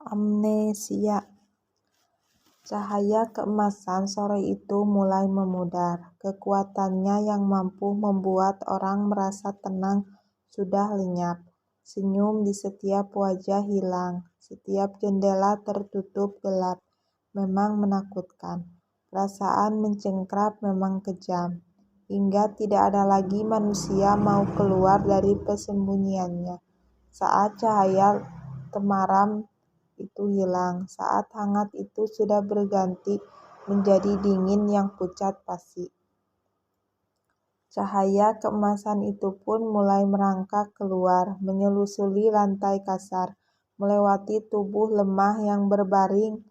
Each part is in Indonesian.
Amnesia. Cahaya keemasan sore itu mulai memudar. Kekuatannya yang mampu membuat orang merasa tenang sudah lenyap. Senyum di setiap wajah hilang. Setiap jendela tertutup gelap. Memang menakutkan. Perasaan mencengkram memang kejam. Hingga tidak ada lagi manusia mau keluar dari persembunyiannya. Saat cahaya temaram itu hilang, saat hangat itu sudah berganti menjadi dingin yang pucat pasi. Cahaya keemasan itu pun mulai merangkak keluar, menyelusuri lantai kasar, melewati tubuh lemah yang berbaring,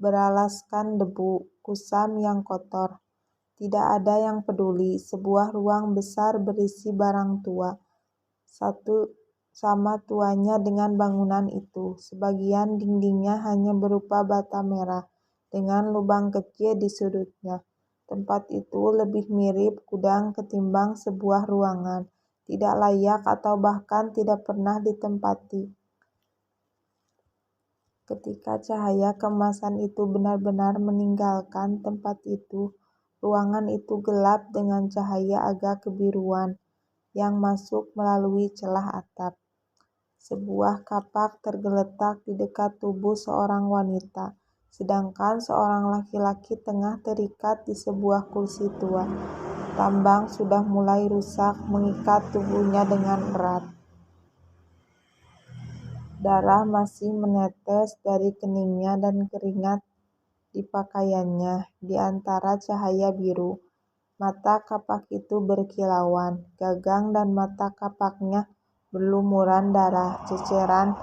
beralaskan debu, kusam yang kotor. Tidak ada yang peduli, sebuah ruang besar berisi barang tua. Satu sama tuanya dengan bangunan itu. Sebagian dindingnya hanya berupa bata merah, dengan lubang kecil di sudutnya. Tempat itu lebih mirip gudang ketimbang sebuah ruangan, tidak layak atau bahkan tidak pernah ditempati. Ketika cahaya keemasan itu benar-benar meninggalkan tempat itu, ruangan itu gelap dengan cahaya agak kebiruan yang masuk melalui celah atap. Sebuah kapak tergeletak di dekat tubuh seorang wanita, sedangkan seorang laki-laki tengah terikat di sebuah kursi tua. Tambang sudah mulai rusak mengikat tubuhnya dengan erat. Darah masih menetes dari keningnya dan keringat di pakaiannya. Di antara cahaya biru, mata kapak itu berkilauan. Gagang dan mata kapaknya berlumuran darah. Ceceran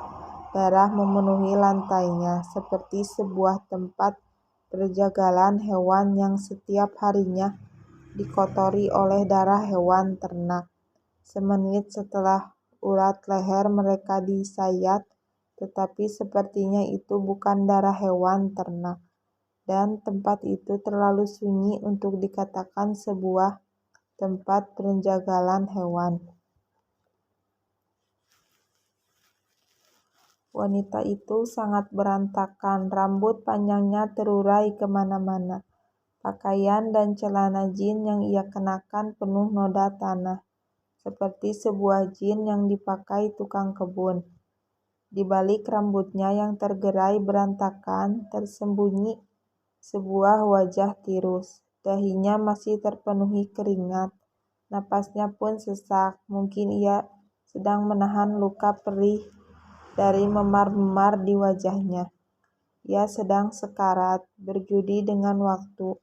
darah memenuhi lantainya, seperti sebuah tempat perjagalan hewan yang setiap harinya dikotori oleh darah hewan ternak. Semenit setelah urat leher mereka disayat, tetapi sepertinya itu bukan darah hewan ternak. Dan tempat itu terlalu sunyi untuk dikatakan sebuah tempat penjagalan hewan. Wanita itu sangat berantakan, rambut panjangnya terurai kemana-mana. Pakaian dan celana jin yang ia kenakan penuh noda tanah, seperti sebuah jin yang dipakai tukang kebun. Di balik rambutnya yang tergerai berantakan, tersembunyi sebuah wajah tirus. Dahinya masih terpenuhi keringat. Napasnya pun sesak. Mungkin ia sedang menahan luka perih dari memar-memar di wajahnya. Ia sedang sekarat, berjudi dengan waktu,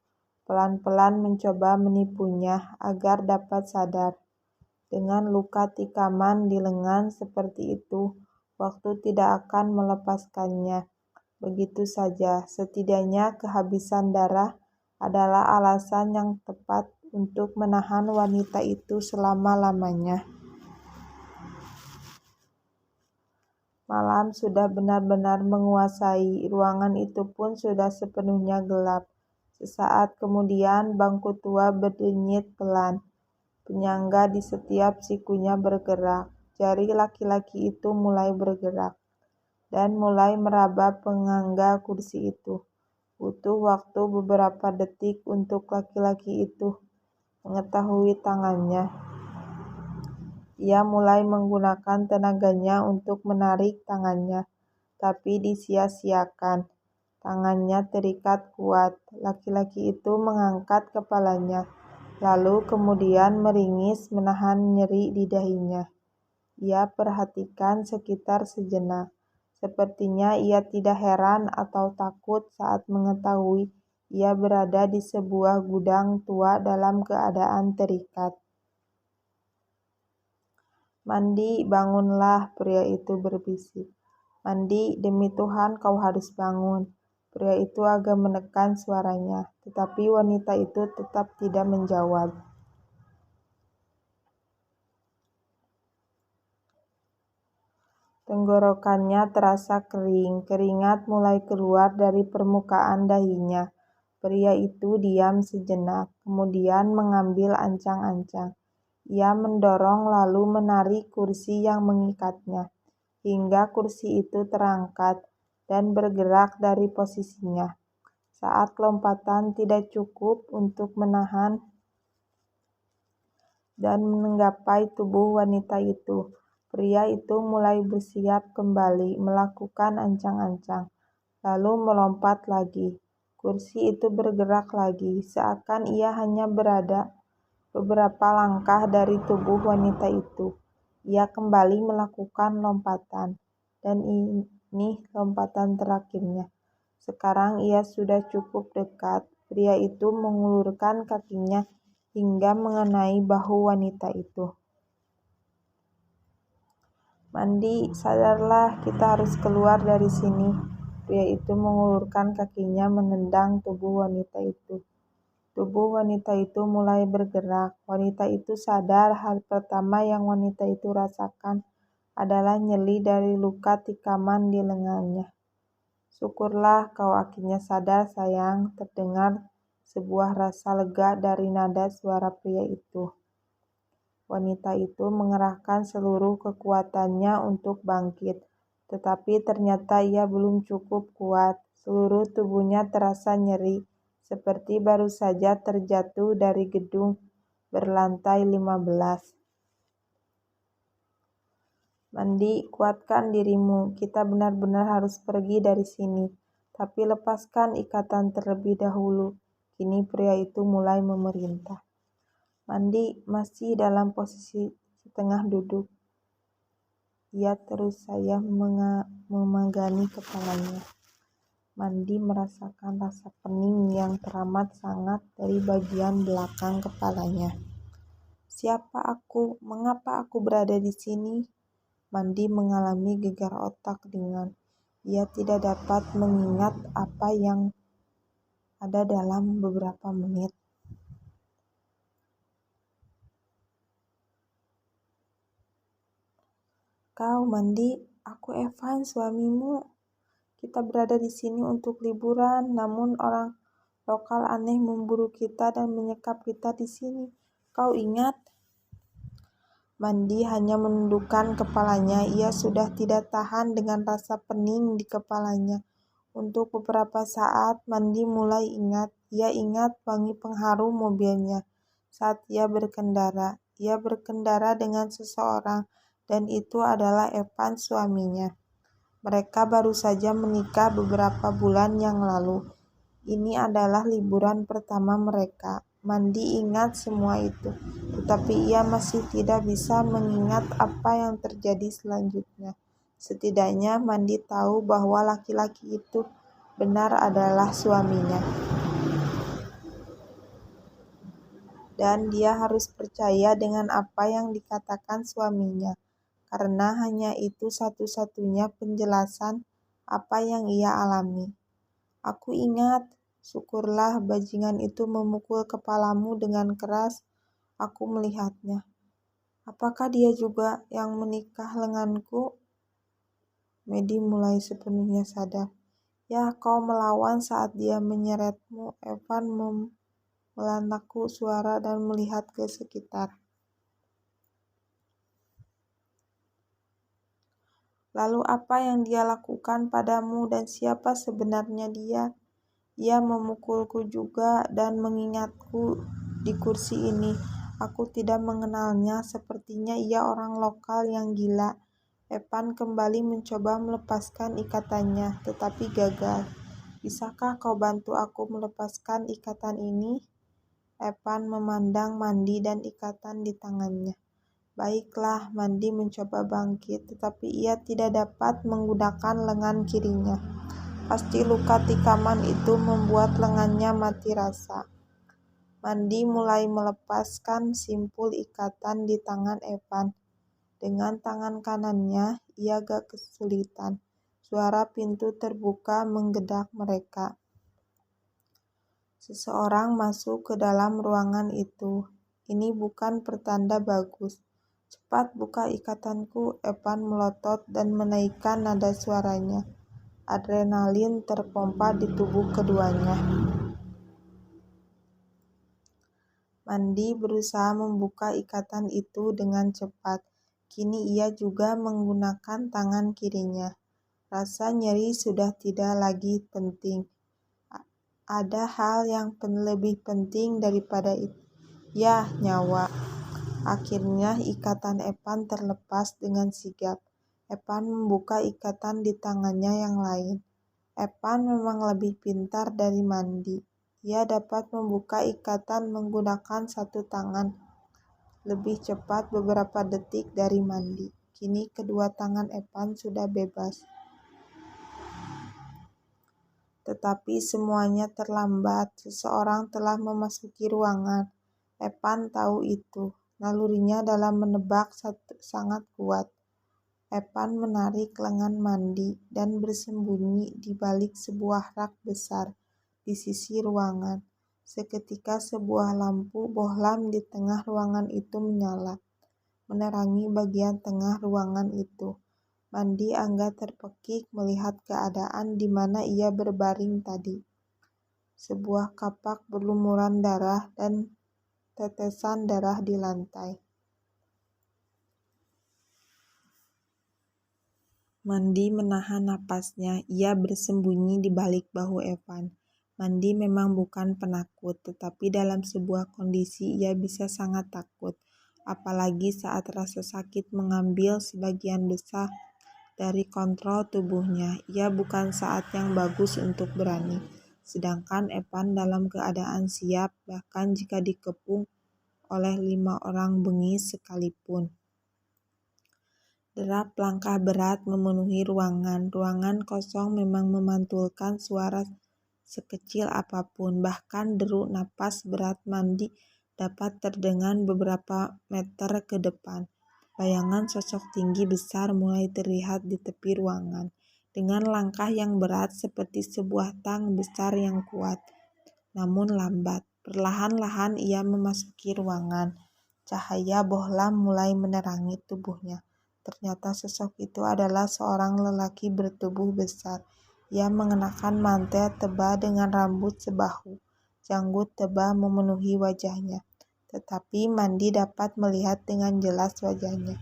pelan-pelan mencoba menipunya agar dapat sadar. Dengan luka tikaman di lengan seperti itu, waktu tidak akan melepaskannya. Begitu saja, setidaknya kehabisan darah adalah alasan yang tepat untuk menahan wanita itu selama-lamanya. Malam sudah benar-benar menguasai, ruangan itu pun sudah sepenuhnya gelap. Sesaat kemudian bangku tua berdenyit pelan. Penyangga di setiap sikunya bergerak. Jari laki-laki itu mulai bergerak dan mulai meraba pengangga kursi itu. Butuh waktu beberapa detik untuk laki-laki itu mengetahui tangannya. Ia mulai menggunakan tenaganya untuk menarik tangannya, tapi disia-siakan. Tangannya terikat kuat. Laki-laki itu mengangkat kepalanya, lalu kemudian meringis menahan nyeri di dahinya. Ia perhatikan sekitar sejenak. Sepertinya ia tidak heran atau takut saat mengetahui ia berada di sebuah gudang tua dalam keadaan terikat. "Mandi, bangunlah," pria itu berbisik. "Mandi, demi Tuhan kau harus bangun." Pria itu agak menekan suaranya, tetapi wanita itu tetap tidak menjawab. Tenggorokannya terasa kering, keringat mulai keluar dari permukaan dahinya. Pria itu diam sejenak, kemudian mengambil ancang-ancang. Ia mendorong lalu menarik kursi yang mengikatnya, hingga kursi itu terangkat. dan bergerak dari posisinya. Saat lompatan tidak cukup untuk menahan dan menggapai tubuh wanita itu, pria itu mulai bersiap kembali melakukan ancang-ancang, lalu melompat lagi. Kursi itu bergerak lagi, seakan ia hanya berada beberapa langkah dari tubuh wanita itu. Ia kembali melakukan lompatan, dan ini lompatan terakhirnya. Sekarang ia sudah cukup dekat. Pria itu mengulurkan kakinya hingga mengenai bahu wanita itu. "Mandi, sadarlah, kita harus keluar dari sini." Pria itu mengulurkan kakinya menendang tubuh wanita itu. Tubuh wanita itu mulai bergerak. Wanita itu sadar hal pertama yang wanita itu rasakan adalah nyeri dari luka tikaman di lengannya. "Syukurlah kau akhirnya sadar, sayang," terdengar sebuah rasa lega dari nada suara pria itu. Wanita itu mengerahkan seluruh kekuatannya untuk bangkit, tetapi ternyata ia belum cukup kuat. Seluruh tubuhnya terasa nyeri, seperti baru saja terjatuh dari gedung berlantai 15. "Mandi, kuatkan dirimu. Kita benar-benar harus pergi dari sini. Tapi lepaskan ikatan terlebih dahulu." Kini pria itu mulai memerintah. Mandi masih dalam posisi setengah duduk. Ia terus saja memegani kepalanya. Mandi merasakan rasa pening yang teramat sangat dari bagian belakang kepalanya. "Siapa aku? Mengapa aku berada di sini?" Mandi mengalami gegar otak ringan. Ia tidak dapat mengingat apa yang ada dalam beberapa menit. "Kau, Mandi, aku Evan, suamimu. Kita berada di sini untuk liburan, namun orang lokal aneh memburu kita dan menyekap kita di sini. Kau ingat?" Mandi hanya menundukkan kepalanya. Ia sudah tidak tahan dengan rasa pening di kepalanya. Untuk beberapa saat, Mandi mulai ingat. Ia ingat wangi pengharum mobilnya saat ia berkendara. Ia berkendara dengan seseorang, dan itu adalah Evan, suaminya. Mereka baru saja menikah beberapa bulan yang lalu. Ini adalah liburan pertama mereka. Mandi ingat semua itu, tetapi ia masih tidak bisa mengingat apa yang terjadi selanjutnya. Setidaknya Mandi tahu bahwa laki-laki itu benar adalah suaminya. Dan dia harus percaya dengan apa yang dikatakan suaminya, karena hanya itu satu-satunya penjelasan apa yang ia alami. "Aku ingat, syukurlah bajingan itu memukul kepalamu dengan keras. Aku melihatnya." "Apakah dia juga yang menikah lenganku?" Medi mulai sepenuhnya sadar. "Ya, kau melawan saat dia menyeretmu." Evan melantakkan suara dan melihat ke sekitar. "Lalu apa yang dia lakukan padamu dan siapa sebenarnya dia?" "Ia memukulku juga dan mengingatku di kursi ini. Aku tidak mengenalnya, sepertinya ia orang lokal yang gila." Evan kembali mencoba melepaskan ikatannya, tetapi gagal. "Bisakah kau bantu aku melepaskan ikatan ini?" Evan memandang Mandi dan ikatan di tangannya. "Baiklah." Mandi mencoba bangkit, tetapi ia tidak dapat menggunakan lengan kirinya. Pasti luka tikaman itu membuat lengannya mati rasa. Mandi mulai melepaskan simpul ikatan di tangan Evan. Dengan tangan kanannya, ia agak kesulitan. Suara pintu terbuka menggeledah mereka. Seseorang masuk ke dalam ruangan itu. "Ini bukan pertanda bagus. Cepat buka ikatanku." Evan melotot dan menaikkan nada suaranya. Adrenalin terpompa di tubuh keduanya. Mandi berusaha membuka ikatan itu dengan cepat. Kini ia juga menggunakan tangan kirinya. Rasa nyeri sudah tidak lagi penting. Ada hal yang lebih penting daripada itu. Ya, nyawa. Akhirnya ikatan Evan terlepas dengan sigap. Evan membuka ikatan di tangannya yang lain. Evan memang lebih pintar dari Mandy. Ia dapat membuka ikatan menggunakan satu tangan lebih cepat beberapa detik dari Mandy. Kini kedua tangan Evan sudah bebas. Tetapi semuanya terlambat. Seseorang telah memasuki ruangan. Evan tahu itu. Nalurinya dalam menebak sangat kuat. Evan menarik lengan Mandy dan bersembunyi di balik sebuah rak besar di sisi ruangan. Seketika sebuah lampu bohlam di tengah ruangan itu menyala, menerangi bagian tengah ruangan itu. Mandy agak terpekik melihat keadaan di mana ia berbaring tadi. Sebuah kapak berlumuran darah dan tetesan darah di lantai. Mandy menahan napasnya. Ia bersembunyi di balik bahu Evan. Mandy memang bukan penakut, tetapi dalam sebuah kondisi ia bisa sangat takut. Apalagi saat rasa sakit mengambil sebagian besar dari kontrol tubuhnya. Ia bukan saat yang bagus untuk berani. Sedangkan Evan dalam keadaan siap, bahkan jika dikepung oleh 5 orang bengis sekalipun. Derap langkah berat memenuhi ruangan. Ruangan kosong memang memantulkan suara sekecil apapun. Bahkan deru napas berat Mandy dapat terdengar beberapa meter ke depan. Bayangan sosok tinggi besar mulai terlihat di tepi ruangan. Dengan langkah yang berat seperti sebuah tang besar yang kuat, namun lambat. Perlahan-lahan ia memasuki ruangan. Cahaya bohlam mulai menerangi tubuhnya. Ternyata sosok itu adalah seorang lelaki bertubuh besar. Ia mengenakan mantel tebal dengan rambut sebahu. Janggut tebal memenuhi wajahnya. Tetapi Mandy dapat melihat dengan jelas wajahnya.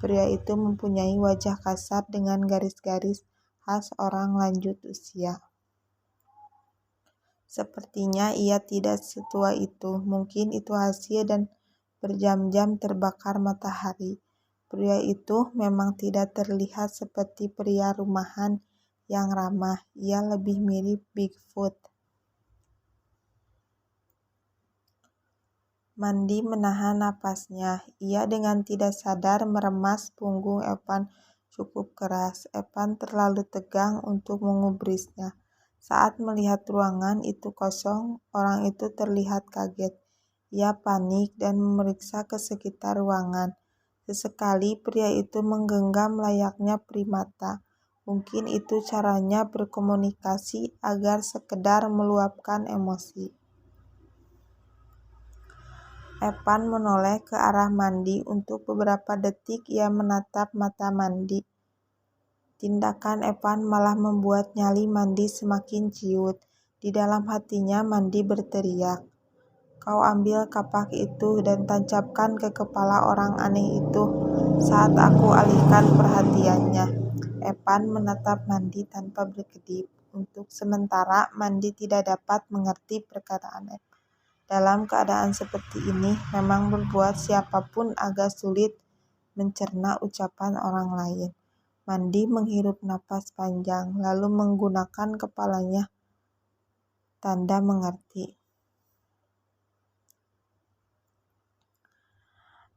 Pria itu mempunyai wajah kasar dengan garis-garis khas orang lanjut usia. Sepertinya ia tidak setua itu. Mungkin itu hasil dan berjam-jam terbakar matahari. Pria itu memang tidak terlihat seperti pria rumahan yang ramah. Ia lebih mirip Bigfoot. Mandy menahan napasnya. Ia dengan tidak sadar meremas punggung Evan cukup keras. Evan terlalu tegang untuk mengubrisnya. Saat melihat ruangan itu kosong, orang itu terlihat kaget. Ia panik dan memeriksa ke sekitar ruangan. Sesekali pria itu menggenggam layaknya primata. Mungkin itu caranya berkomunikasi agar sekedar meluapkan emosi. Evan menoleh ke arah Mandy. Untuk beberapa detik ia menatap mata Mandy. Tindakan Evan malah membuat nyali Mandy semakin ciut. Di dalam hatinya Mandy berteriak, "Kau ambil kapak itu dan tancapkan ke kepala orang aneh itu." Saat aku alihkan perhatiannya, Evan menatap Mandy tanpa berkedip. Untuk sementara, Mandy tidak dapat mengerti perkataan Evan. Dalam keadaan seperti ini, memang membuat siapapun agak sulit mencerna ucapan orang lain. Mandy menghirup napas panjang, lalu menggunakan kepalanya tanda mengerti.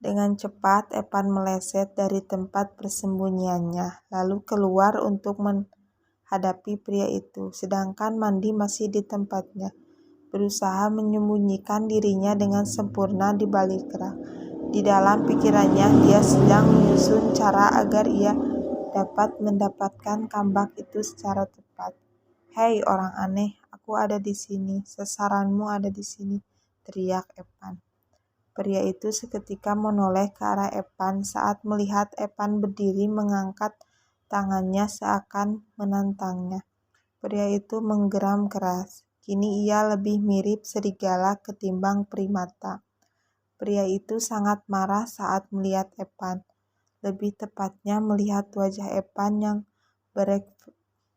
Dengan cepat, Evan meleset dari tempat persembunyiannya, lalu keluar untuk menghadapi pria itu. Sedangkan Mandy masih di tempatnya, berusaha menyembunyikan dirinya dengan sempurna di balik rak. Di dalam pikirannya, dia sedang menyusun cara agar ia dapat mendapatkan kambak itu secara tepat. "Hei orang aneh, aku ada di sini. Sasaranmu ada di sini," teriak Evan. Pria itu seketika menoleh ke arah Evan. Saat melihat Evan berdiri mengangkat tangannya seakan menantangnya. Pria itu menggeram keras. Kini ia lebih mirip serigala ketimbang primata. Pria itu sangat marah saat melihat Evan. Lebih tepatnya melihat wajah Evan yang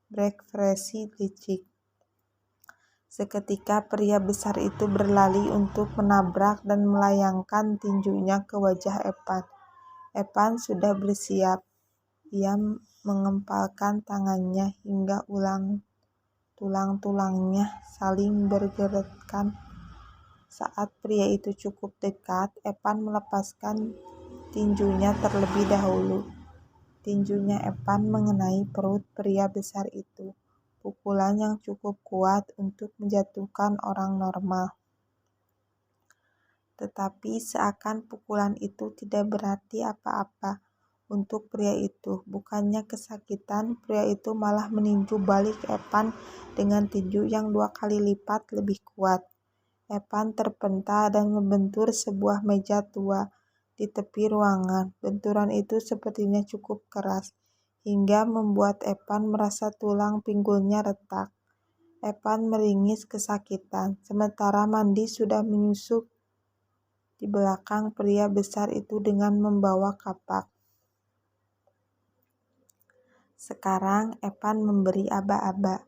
berekspresi licik. Seketika pria besar itu berlari untuk menabrak dan melayangkan tinjunya ke wajah Evan. Evan sudah bersiap. Ia mengempalkan tangannya hingga tulang-tulangnya saling bergeretkan. Saat pria itu cukup dekat, Evan melepaskan tinjunya terlebih dahulu. Tinjunya Evan mengenai perut pria besar itu, pukulan yang cukup kuat untuk menjatuhkan orang normal. Tetapi seakan pukulan itu tidak berarti apa-apa untuk pria itu. Bukannya kesakitan, pria itu malah meninju balik Evan dengan tinju yang 2 kali lipat lebih kuat. Evan terpental dan membentur sebuah meja tua di tepi ruangan. Benturan itu sepertinya cukup keras, hingga membuat Evan merasa tulang pinggulnya retak. Evan meringis kesakitan, sementara Mandy sudah menyusup di belakang pria besar itu dengan membawa kapak. Sekarang Evan memberi aba-aba.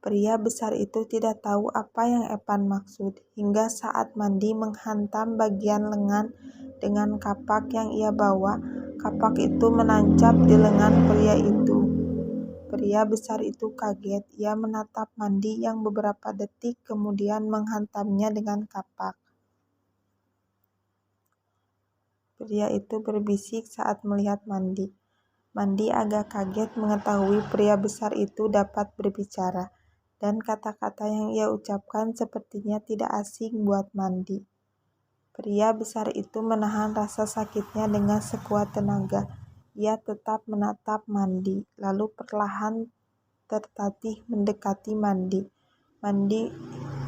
Pria besar itu tidak tahu apa yang Evan maksud, hingga saat Mandy menghantam bagian lengan dengan kapak yang ia bawa, kapak itu menancap di lengan pria itu. Pria besar itu kaget. Ia menatap Mandy yang beberapa detik kemudian menghantamnya dengan kapak. Pria itu berbisik saat melihat Mandy. Mandy agak kaget mengetahui pria besar itu dapat berbicara, dan kata-kata yang ia ucapkan sepertinya tidak asing buat Mandy. Pria besar itu menahan rasa sakitnya dengan sekuat tenaga. Ia tetap menatap Mandy, lalu perlahan tertatih mendekati Mandy. Mandy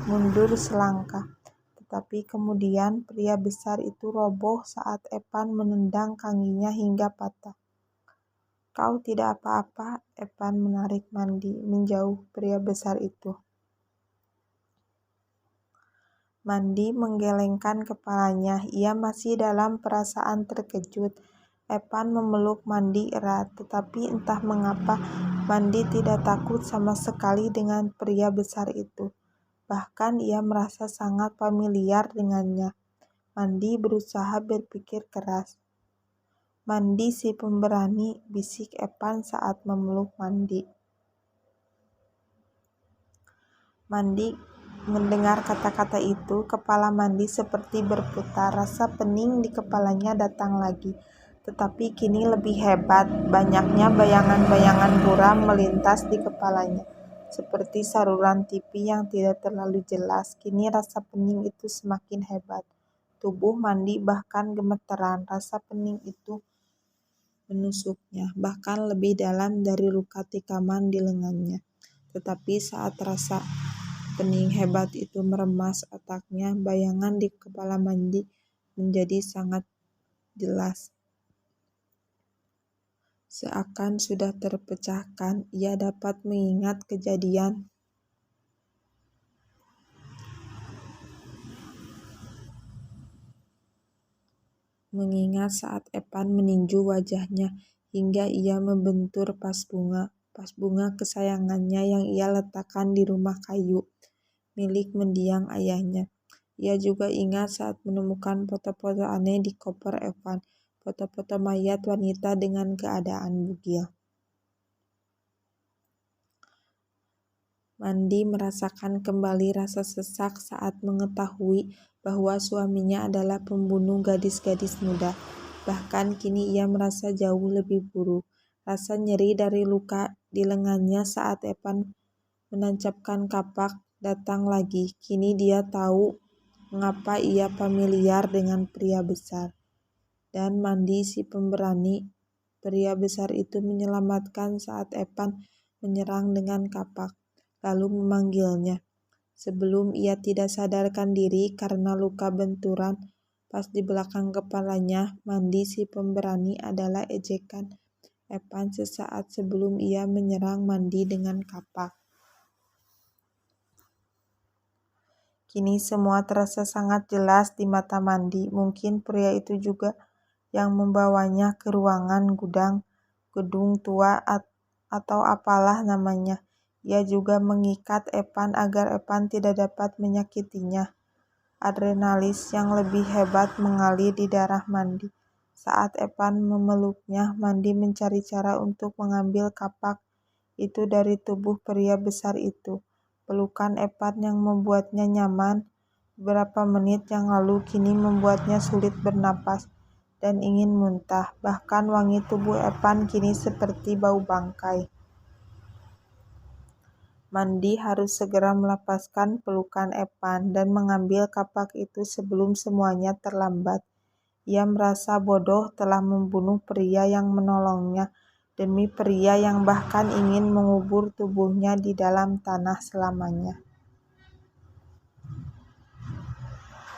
mundur selangkah, tetapi kemudian pria besar itu roboh saat Evan menendang kakinya hingga patah. "Kau tidak apa-apa?" Evan menarik Mandy menjauh pria besar itu. Mandy menggelengkan kepalanya. Ia masih dalam perasaan terkejut. Evan memeluk Mandy erat, tetapi entah mengapa Mandy tidak takut sama sekali dengan pria besar itu. Bahkan ia merasa sangat familiar dengannya. Mandy berusaha berpikir keras. "Mandy si pemberani," bisik Evan saat memeluk Mandy. Mandy mendengar kata-kata itu, kepala Mandy seperti berputar. Rasa pening di kepalanya datang lagi, tetapi kini lebih hebat. Banyaknya bayangan-bayangan buram melintas di kepalanya, seperti saluran TV yang tidak terlalu jelas. Kini rasa pening itu semakin hebat. Tubuh Mandy bahkan gemeteran. Rasa pening itu menusuknya, bahkan lebih dalam dari luka tikaman di lengannya. Tetapi saat rasa pening hebat itu meremas otaknya, bayangan di kepala Mandy menjadi sangat jelas. Seakan sudah terpecahkan, ia dapat mengingat saat Evan meninju wajahnya hingga ia membentur vas bunga kesayangannya yang ia letakkan di rumah kayu milik mendiang ayahnya. Ia juga ingat saat menemukan foto-foto aneh di koper Evan, foto-foto mayat wanita dengan keadaan bugil. Mandy merasakan kembali rasa sesak saat mengetahui bahwa suaminya adalah pembunuh gadis-gadis muda. Bahkan kini ia merasa jauh lebih buruk. Rasa nyeri dari luka di lengannya saat Evan menancapkan kapak datang lagi. Kini dia tahu mengapa ia familiar dengan pria besar. Dan Mandy si pemberani, pria besar itu menyelamatkan saat Evan menyerang dengan kapak, lalu memanggilnya. Sebelum ia tidak sadarkan diri karena luka benturan pas di belakang kepalanya, Mandy si pemberani adalah ejekan Evan sesaat sebelum ia menyerang Mandy dengan kapak. Kini semua terasa sangat jelas di mata Mandy. Mungkin pria itu juga yang membawanya ke ruangan gedung tua atau apalah namanya. Ia juga mengikat Epan agar Epan tidak dapat menyakitinya. Adrenalis yang lebih hebat mengalir di darah Mandi. Saat Epan memeluknya, Mandi mencari cara untuk mengambil kapak itu dari tubuh pria besar itu. Pelukan Epan yang membuatnya nyaman beberapa menit yang lalu kini membuatnya sulit bernapas dan ingin muntah. Bahkan wangi tubuh Epan kini seperti bau bangkai. Mandi harus segera melepaskan pelukan Epan dan mengambil kapak itu sebelum semuanya terlambat. Ia merasa bodoh telah membunuh pria yang menolongnya demi pria yang bahkan ingin mengubur tubuhnya di dalam tanah selamanya.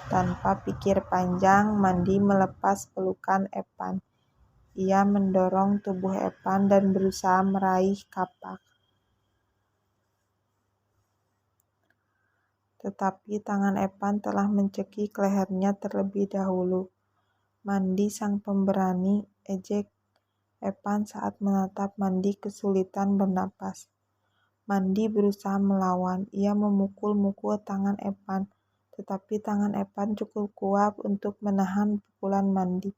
Tanpa pikir panjang, Mandi melepas pelukan Epan. Ia mendorong tubuh Epan dan berusaha meraih kapak. Tetapi tangan Epan telah mencekik lehernya terlebih dahulu. Mandi sang pemberani, ejek Epan saat menatap Mandi kesulitan bernapas. Mandi berusaha melawan. Ia memukul-mukul tangan Epan. Tetapi tangan Epan cukup kuat untuk menahan pukulan Mandi.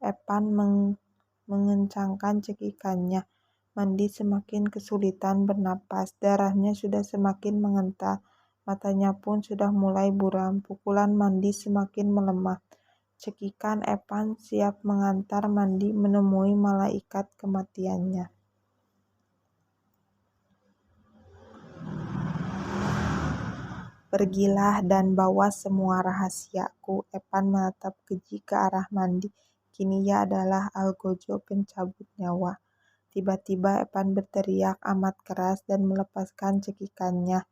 Epan mengencangkan cekikannya. Mandi semakin kesulitan bernapas. Darahnya sudah semakin mengental. Matanya pun sudah mulai buram. Pukulan Mandi semakin melemah. Cekikan Epan siap mengantar Mandi menemui malaikat kematiannya. Pergilah dan bawa semua rahasiaku. Epan menatap keji ke arah Mandi. Kini ia adalah Algojo pencabut nyawa. Tiba-tiba Epan berteriak amat keras dan melepaskan cekikannya.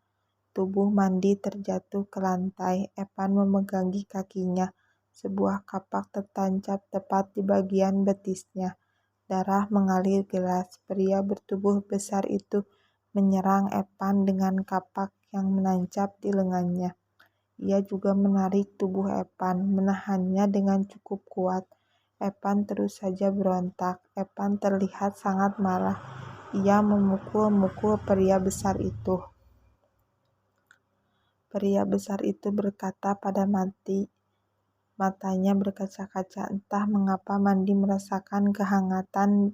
Tubuh Mandi terjatuh ke lantai. Epan memegangi kakinya. Sebuah kapak tertancap tepat di bagian betisnya. Darah mengalir deras. Pria bertubuh besar itu menyerang Epan dengan kapak yang menancap di lengannya. Ia juga menarik tubuh Epan, menahannya dengan cukup kuat. Epan terus saja berontak. Epan terlihat sangat marah. Ia memukul-mukul pria besar itu. Pria besar itu berkata pada Mandi. Matanya berkaca-kaca. Entah mengapa Mandi merasakan kehangatan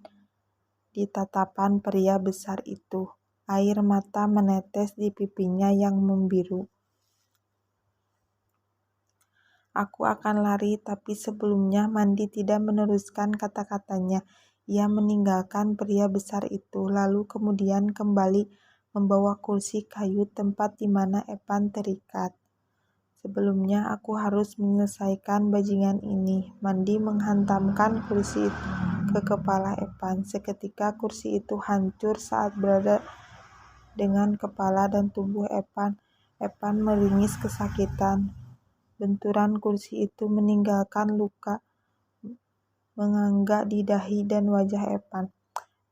di tatapan pria besar itu. Air mata menetes di pipinya yang membiru. Aku akan lari, tapi sebelumnya Mandi tidak meneruskan kata-katanya. Ia meninggalkan pria besar itu, lalu kemudian kembali membawa kursi kayu tempat di mana Epan terikat. Sebelumnya aku harus menyelesaikan bajingan ini. Mandi menghantamkan kursi itu ke kepala Epan. Seketika kursi itu hancur saat berada dengan kepala dan tubuh Epan. Epan meringis kesakitan. Benturan kursi itu meninggalkan luka menganga di dahi dan wajah Epan.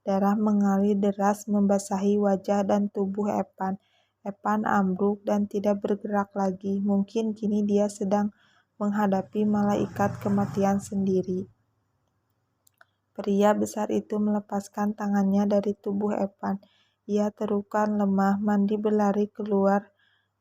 Darah mengalir deras membasahi wajah dan tubuh Epan. Epan ambruk dan tidak bergerak lagi. Mungkin kini dia sedang menghadapi malaikat kematian sendiri. Pria besar itu melepaskan tangannya dari tubuh Epan. Ia terluka lemah. Mandi berlari keluar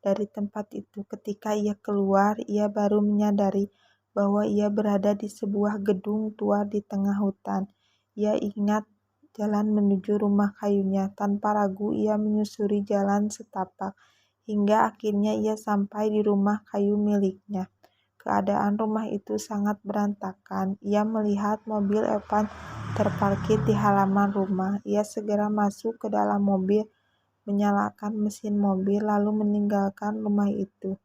dari tempat itu. Ketika ia keluar, ia baru menyadari bahwa ia berada di sebuah gedung tua di tengah hutan. Ia ingat jalan menuju rumah kayunya. Tanpa ragu ia menyusuri jalan setapak, hingga akhirnya ia sampai di rumah kayu miliknya. Keadaan rumah itu sangat berantakan. Ia melihat mobil Epan terparkir di halaman rumah. Ia segera masuk ke dalam mobil, menyalakan mesin mobil, lalu meninggalkan rumah itu.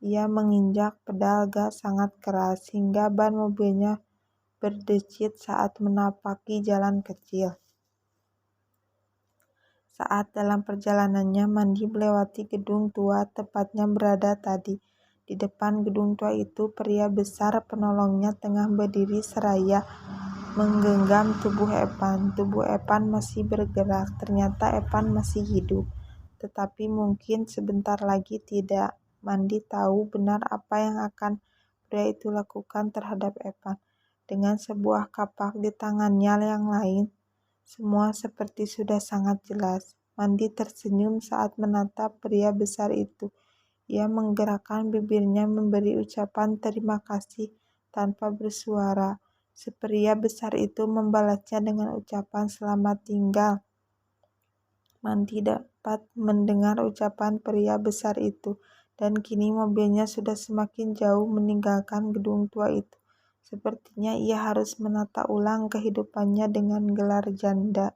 Ia menginjak pedal gas sangat keras, hingga ban mobilnya berdecit saat menapaki jalan kecil. Saat dalam perjalanannya, Mandi melewati gedung tua tepatnya berada tadi. Di depan gedung tua itu, pria besar penolongnya tengah berdiri seraya menggenggam tubuh Epan. Tubuh Epan masih bergerak. Ternyata Epan masih hidup. Tetapi mungkin sebentar lagi tidak. Mandi tahu benar apa yang akan pria itu lakukan terhadap Epan. Dengan sebuah kapak di tangannya yang lain, semua seperti sudah sangat jelas. Mandi tersenyum saat menatap pria besar itu. Ia menggerakkan bibirnya memberi ucapan terima kasih tanpa bersuara. Pria besar itu membalasnya dengan ucapan selamat tinggal. Mandi dapat mendengar ucapan pria besar itu, dan kini mobilnya sudah semakin jauh meninggalkan gedung tua itu. Sepertinya ia harus menata ulang kehidupannya dengan gelar janda.